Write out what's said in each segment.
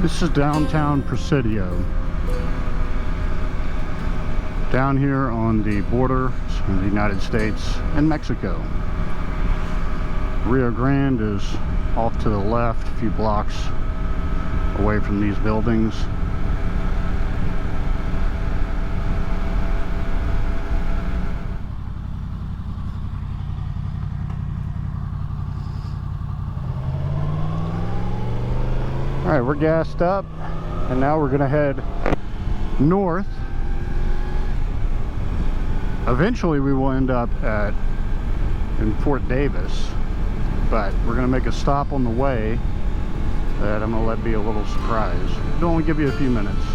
This is downtown Presidio, down here on the border of the United States and Mexico. Rio Grande is off to the left, a few blocks away from these buildings. All right, we're gassed up, and now we're gonna head north. Eventually we will end up in Fort Davis, but we're gonna make a stop on the way that I'm gonna let be a little surprise. It'll only give you a few minutes.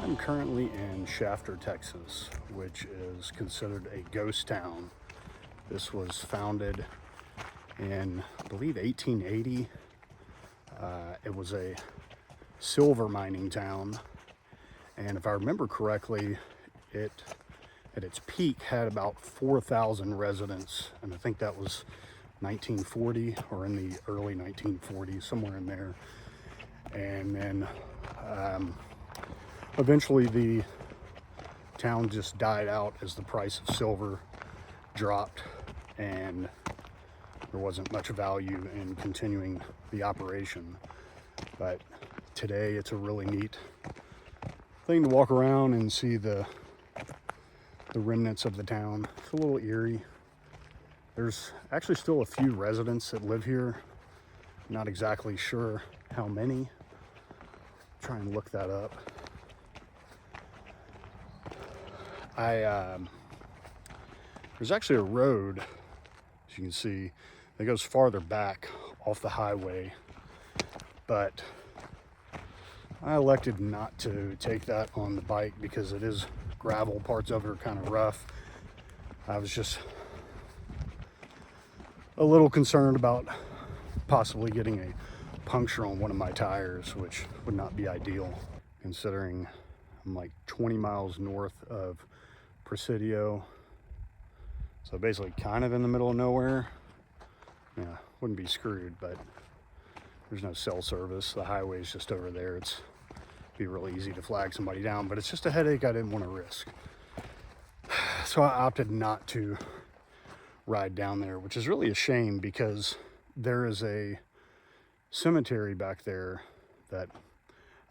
I'm currently in Shafter, Texas, which is considered a ghost town. This was founded in, I believe, 1880. It was a silver mining town, and if I remember correctly, it at its peak had about 4,000 residents, and I think that was 1940 or in the early 1940s, somewhere in there. And then eventually the town just died out as the price of silver dropped, and there wasn't much value in continuing the operation. But today it's a really neat thing to walk around and see the remnants of the town. It's a little eerie. There's actually still a few residents that live here. Not exactly sure how many. Try and look that up. There's actually a road, as you can see, that goes farther back off the highway, but I elected not to take that on the bike because it is gravel. Parts of it are kind of rough. I was just a little concerned about possibly getting a puncture on one of my tires, which would not be ideal considering I'm like 20 miles north of Presidio, so basically kind of in the middle of nowhere. Yeah, wouldn't be screwed, but there's no cell service. The highway's just over there. It'd be really easy to flag somebody down, but it's just a headache I didn't want to risk. So I opted not to ride down there, which is really a shame because there is a cemetery back there that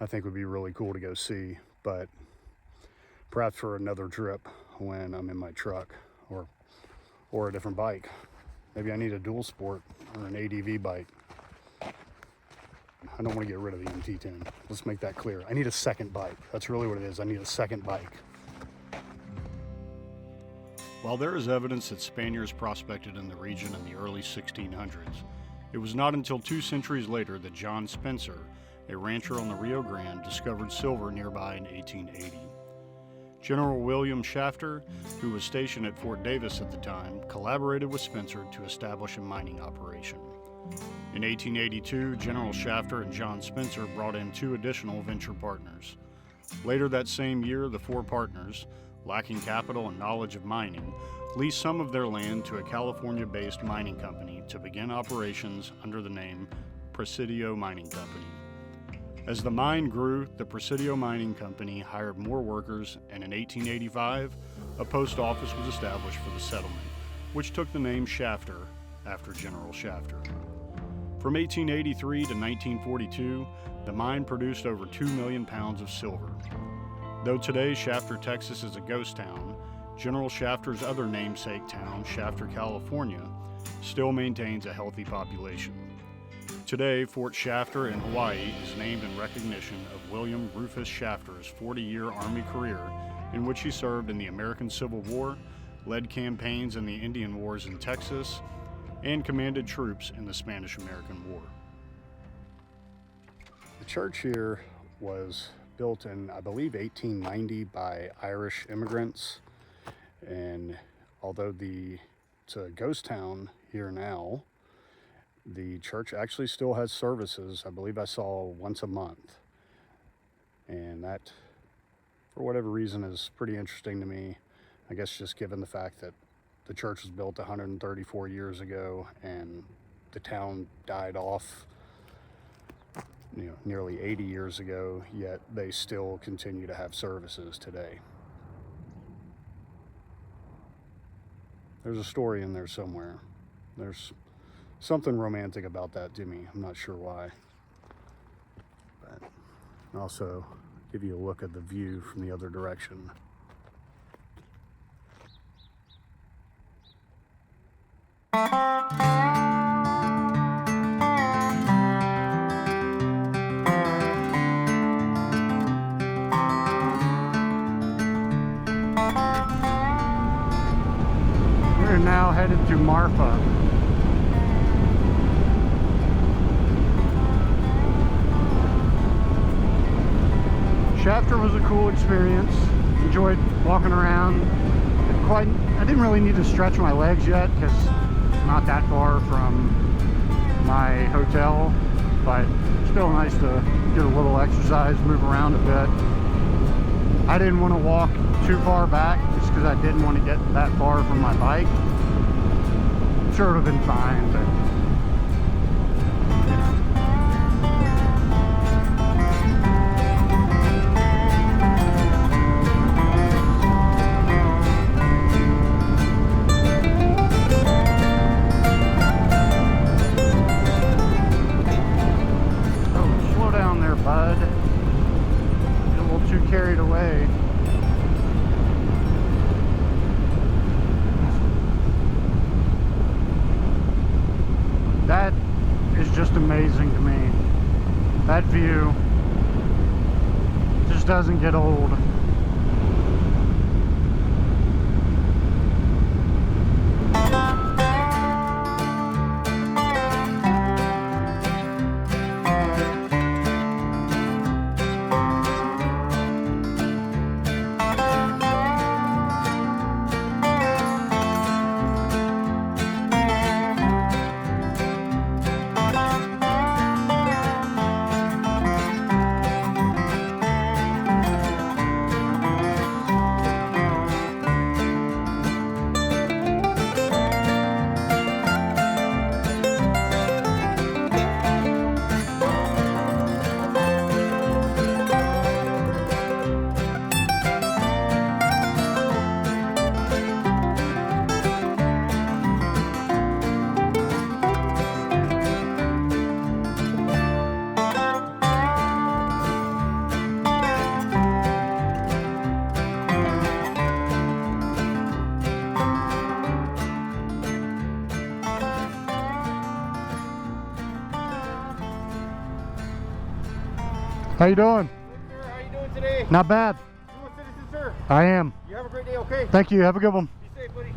I think would be really cool to go see, but perhaps for another trip when I'm in my truck or a different bike. Maybe I need a dual sport or an ADV bike. I don't want to get rid of the MT10. Let's make that clear. I need a second bike. That's really what it is. I need a second bike. While there is evidence that Spaniards prospected in the region in the early 1600s, it was not until 2 centuries later that John Spencer, a rancher on the Rio Grande, discovered silver nearby in 1880. General William Shafter, who was stationed at Fort Davis at the time, collaborated with Spencer to establish a mining operation. In 1882, General Shafter and John Spencer brought in 2 additional venture partners. Later that same year, the 4 partners, lacking capital and knowledge of mining, leased some of their land to a California-based mining company to begin operations under the name Presidio Mining Company. As the mine grew, the Presidio Mining Company hired more workers, and in 1885, a post office was established for the settlement, which took the name Shafter after General Shafter. From 1883 to 1942, the mine produced over 2 million pounds of silver. Though today Shafter, Texas is a ghost town, General Shafter's other namesake town, Shafter, California, still maintains a healthy population. Today, Fort Shafter in Hawaii is named in recognition of William Rufus Shafter's 40-year Army career in which he served in the American Civil War, led campaigns in the Indian Wars in Texas, and commanded troops in the Spanish-American War. The church here was built in, I believe, 1890 by Irish immigrants, and although it's a ghost town here now, the church actually still has services. I believe I saw once a month, and that, for whatever reason, is pretty interesting to me. I guess just given the fact that the church was built 134 years ago and the town died off, nearly 80 years ago, yet they still continue to have services today. There's a story in there somewhere. There's something romantic about that to me. I'm not sure why. But I'll also give you a look at the view from the other direction. We're now headed to Marfa. Shafter was a cool experience. Enjoyed walking around. I didn't really need to stretch my legs yet because it's not that far from my hotel, but still nice to get a little exercise, move around a bit. I didn't want to walk too far back just because I didn't want to get that far from my bike. I'm sure it would have been fine, but bud. Get a little too carried away. That is just amazing to me. That view just doesn't get old. How you doing? Good, sir. How you doing today? Not bad. You a citizen, sir? I am. You have a great day, okay? Thank you. Have a good one. Be safe, buddy.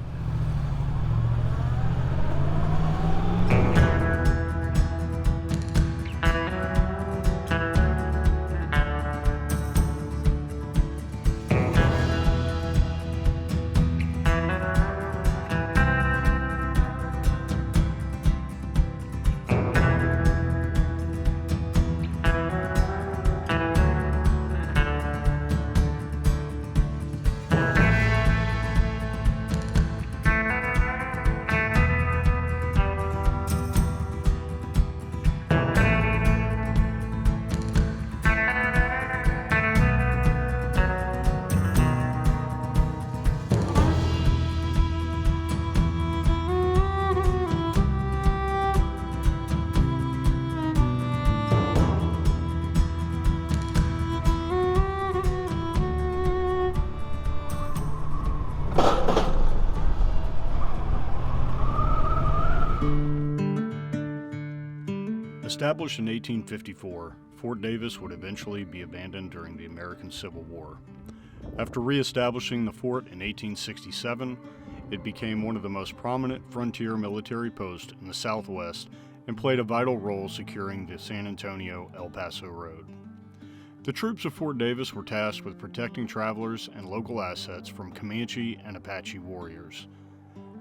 Established in 1854, Fort Davis would eventually be abandoned during the American Civil War. After re-establishing the fort in 1867, it became one of the most prominent frontier military posts in the Southwest and played a vital role securing the San Antonio-El Paso Road. The troops of Fort Davis were tasked with protecting travelers and local assets from Comanche and Apache warriors.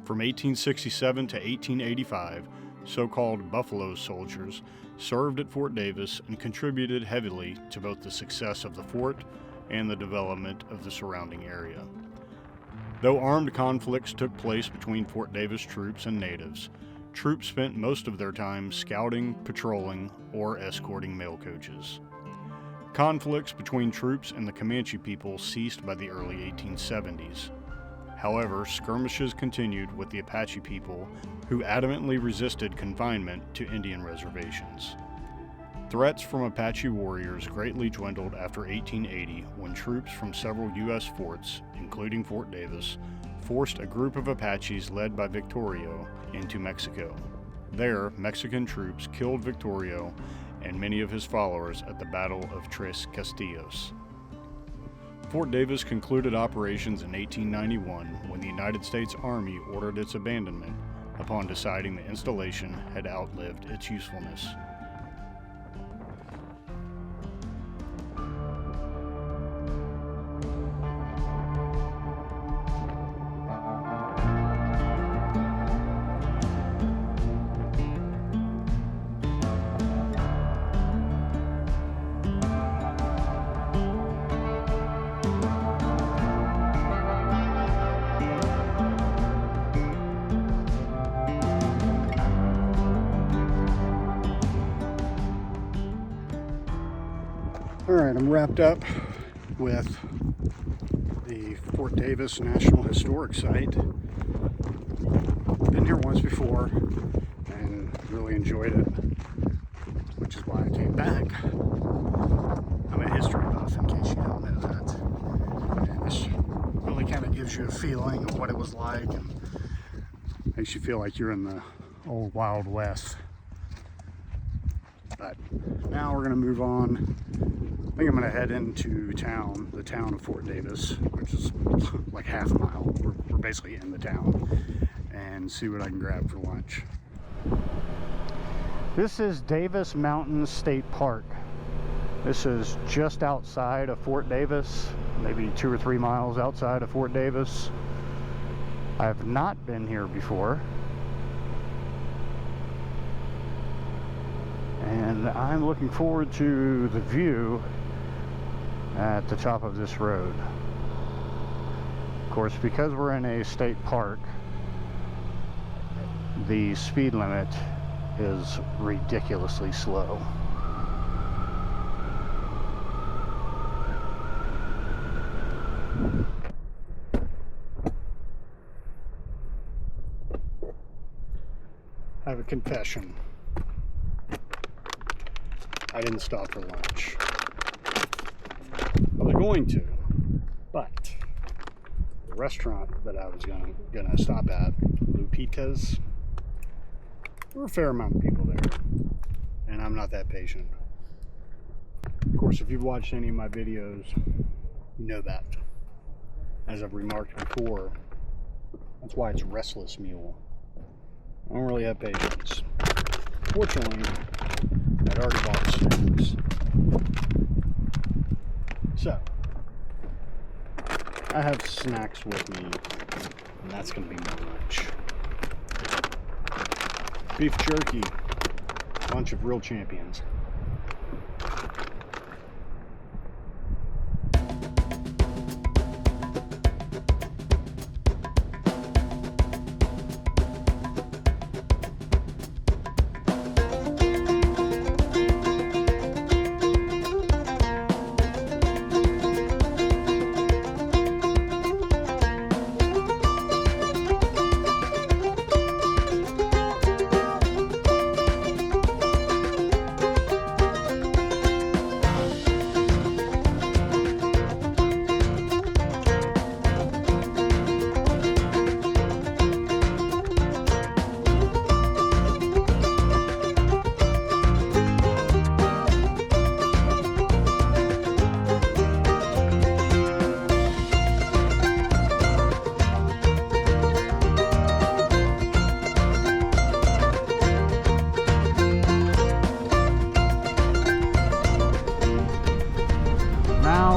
From 1867 to 1885, so-called Buffalo Soldiers served at Fort Davis and contributed heavily to both the success of the fort and the development of the surrounding area. Though armed conflicts took place between Fort Davis troops and natives, troops spent most of their time scouting, patrolling, or escorting mail coaches. Conflicts between troops and the Comanche people ceased by the early 1870s. However, skirmishes continued with the Apache people, who adamantly resisted confinement to Indian reservations. Threats from Apache warriors greatly dwindled after 1880 when troops from several U.S. forts, including Fort Davis, forced a group of Apaches led by Victorio into Mexico. There, Mexican troops killed Victorio and many of his followers at the Battle of Tres Castillos. Fort Davis concluded operations in 1891 when the United States Army ordered its abandonment upon deciding the installation had outlived its usefulness. Alright, I'm wrapped up with the Fort Davis National Historic Site. Been here once before and really enjoyed it, which is why I came back. I'm a history buff, in case you don't know that. And this really kind of gives you a feeling of what it was like and makes you feel like you're in the old Wild West. But now we're going to move on. I think I'm going to head into town, the town of Fort Davis, which is like half a mile. We're basically in the town, and see what I can grab for lunch. This is Davis Mountains State Park. This is just outside of Fort Davis, maybe 2 or 3 miles outside of Fort Davis. I've not been here before. And I'm looking forward to the view at the top of this road. Of course, because we're in a state park, the speed limit is ridiculously slow. I have a confession. I didn't stop for lunch. I was going to, but the restaurant that I was gonna stop at, Lupita's, there were a fair amount of people there, and I'm not that patient. Of course, if you've watched any of my videos, you know that. As I've remarked before, that's why it's Restless Mule. I don't really have patience. Fortunately, I'd already bought snacks. So, I have snacks with me, and that's going to be my lunch. Beef jerky, a bunch of real champions.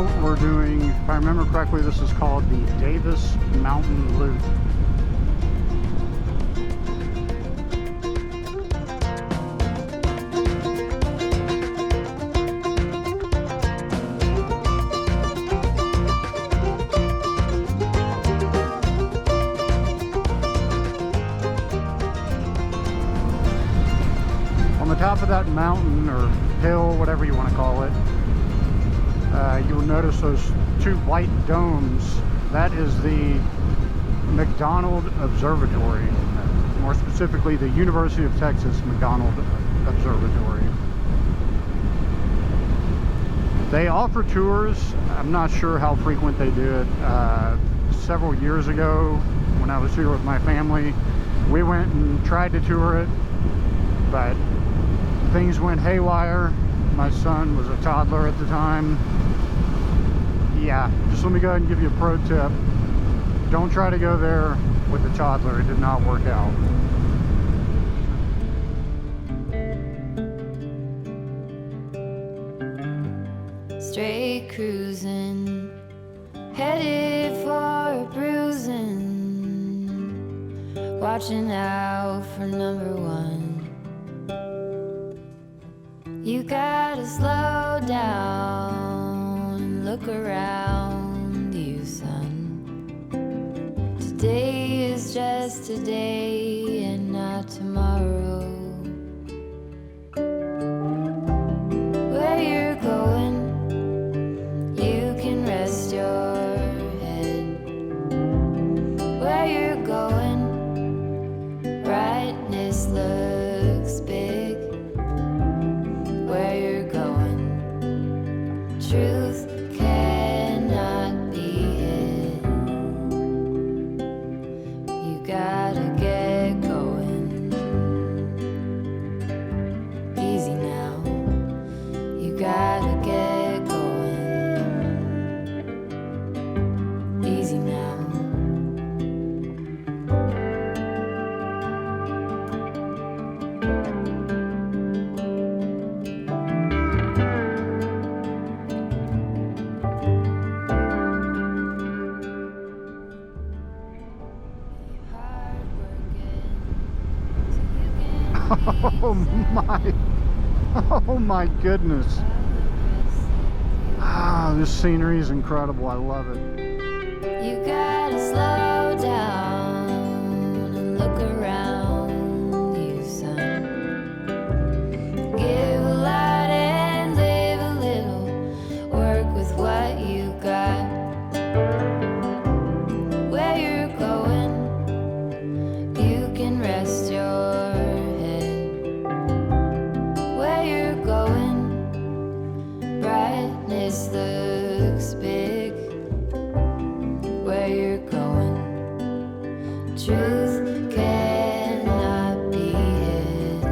now we're doing, if I remember correctly, this is called the Davis Mountain Loop. On the top of that mountain, or hill, whatever you want to call it, you'll notice those two white domes. That is the McDonald Observatory, more specifically the University of Texas McDonald Observatory. They offer tours. I'm not sure how frequent they do it. Several years ago, when I was here with my family, we went and tried to tour it, but things went haywire. My son was a toddler at the time. Yeah, just let me go ahead and give you a pro tip. Don't try to go there with a toddler. It did not work out. Straight cruising, headed for a bruising, watching out for number one. You gotta slow down and look around you, son. Today is just today and not tomorrow. Where you're going, you can rest your head. Where you're going, brightness looks big. Where you're going, truth cannot be hid. You gotta get going. Easy now. You gotta get going. Easy now. Oh my goodness. Ah, this scenery is incredible. I love it. You gotta slow down and look around you, son. Give a lot and live a little. Work with what you got. Where you're going, you can rest your head. Where you're going, brightness looks big. Where you're going, truth cannot be hid.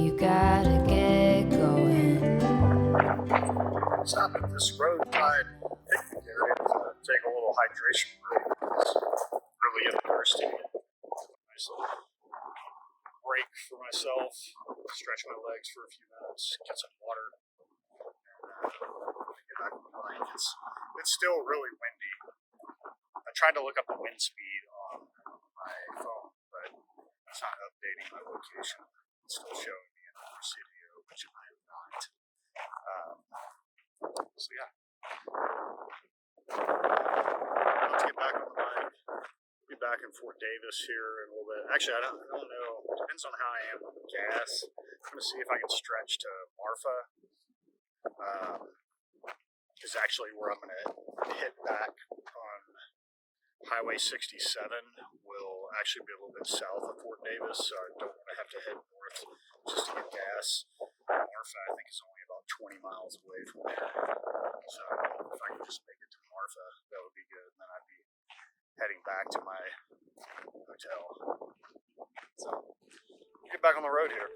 You gotta get going. Stop at this roadside picnic area to take a little hydration break. It's really getting thirsty. Nice little break for myself. Stretch my legs for a few minutes, get some water, and get back on the bike. It's still really windy. I tried to look up the wind speed on my phone, but it's not updating my location. It's still showing me in Presidio, which I am not. So yeah, let's get back on the bike. We'll be back in Fort Davis here in a little bit. Actually, I don't know. Depends on how I am with gas. I'm gonna see if I can stretch to Marfa. Is actually where I'm gonna hit back on Highway 67. Will actually be a little bit south of Fort Davis, so I don't want to have to head north just to get gas. Marfa, I think, is only about 20 miles away from there. So if I could just make it to Marfa, that would be good. And then I'd be heading back to my hotel. So get back on the road here.